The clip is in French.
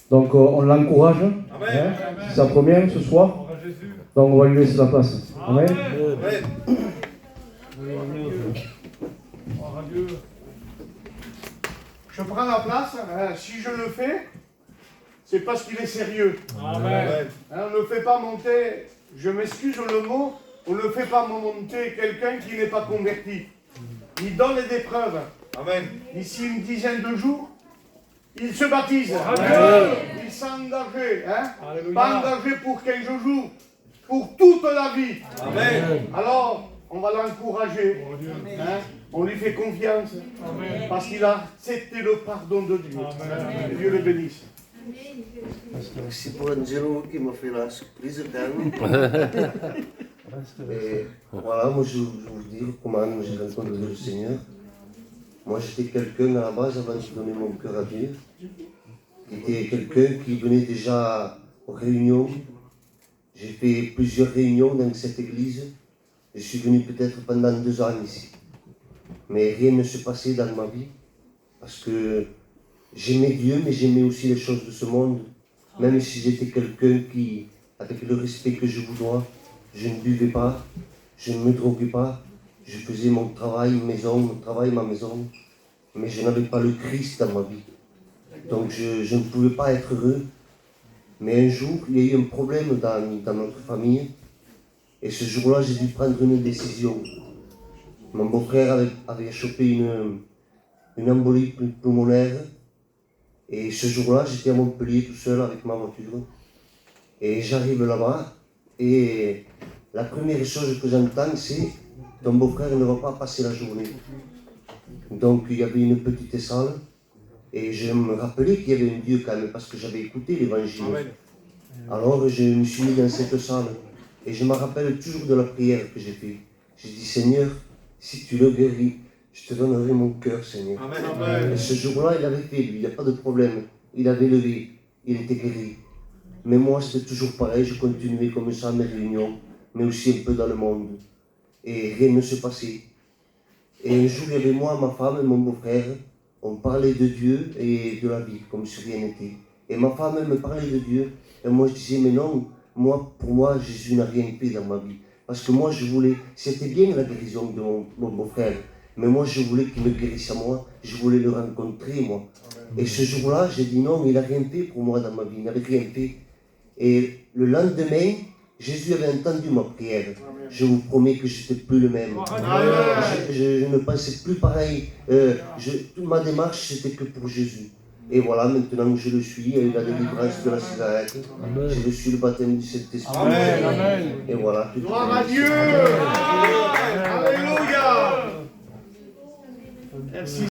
Donc on l'encourage. Hein, c'est sa première ce soir. Donc on va lui laisser la place. Amen. Je prends la place. Si je le fais, c'est parce qu'il est sérieux. Amen. On ne fait pas monter, je m'excuse le mot, on ne fait pas monter quelqu'un qui n'est pas converti. Il donne des preuves. Amen. D'ici une dizaine de jours, il se baptise. Amen. Il s'est engagé. Alléluia. Pas engagé pour 15 jours, pour toute la vie. Amen. Alors, on va l'encourager. On lui fait confiance. Amen. Parce qu'il a accepté le pardon de Dieu. Amen. Que Dieu le bénisse. Merci pour Angelo qui m'a fait la surprise quand Et voilà, moi je vais vous dire comment j'ai rencontré le Seigneur. Moi j'étais quelqu'un à la base avant de donner mon cœur à Dieu. J'étais quelqu'un qui venait déjà aux réunions. J'ai fait plusieurs réunions dans cette église. Je suis venu peut-être pendant 2 ans ici. Mais rien ne se passait dans ma vie. Parce que j'aimais Dieu, mais j'aimais aussi les choses de ce monde. Même si j'étais quelqu'un qui, avec le respect que je vous dois, je ne buvais pas, je ne me droguais pas, je faisais mon travail, ma maison, mais je n'avais pas le Christ dans ma vie. Donc je ne pouvais pas être heureux. Mais un jour, il y a eu un problème dans notre famille, et ce jour-là, j'ai dû prendre une décision. Mon beau-frère avait chopé une embolie pulmonaire, et ce jour-là, j'étais à Montpellier tout seul avec ma voiture, et j'arrive là-bas, et la première chose que j'entends, c'est « ton beau-frère ne va pas passer la journée ». Donc il y avait une petite salle, et je me rappelais qu'il y avait un Dieu quand même, parce que j'avais écouté l'évangile. Alors je me suis mis dans cette salle, et je me rappelle toujours de la prière que j'ai faite. J'ai dit « Seigneur, si tu le guéris, je te donnerai mon cœur, Seigneur. » Amen. Et ce jour-là, il avait fait, lui, il n'y a pas de problème. Il avait levé, il était guéri. Mais moi, c'était toujours pareil, je continuais comme ça à mes réunions, mais aussi un peu dans le monde. Et rien ne se passait. Et un jour, il y avait moi, ma femme et mon beau-frère, on parlait de Dieu et de la vie, comme si rien n'était. Et ma femme, elle me parlait de Dieu, et moi je disais, mais non, pour moi, Jésus n'a rien fait dans ma vie. Parce que moi, je voulais, c'était bien la guérison de mon beau-frère, mais moi, je voulais qu'il me guérisse à moi, je voulais le rencontrer, moi. Et ce jour-là, j'ai dit non, il n'a rien fait pour moi dans ma vie, il n'avait rien fait. Et le lendemain, Jésus avait entendu ma prière. Je vous promets que je n'étais plus le même. Je ne pensais plus pareil. Toute ma démarche, c'était que pour Jésus. Et voilà, maintenant je le suis, il y a eu la délivrance de la cigarette. J'ai reçu le baptême du Saint-Esprit. Et voilà. Gloire à Dieu. Alléluia. Merci.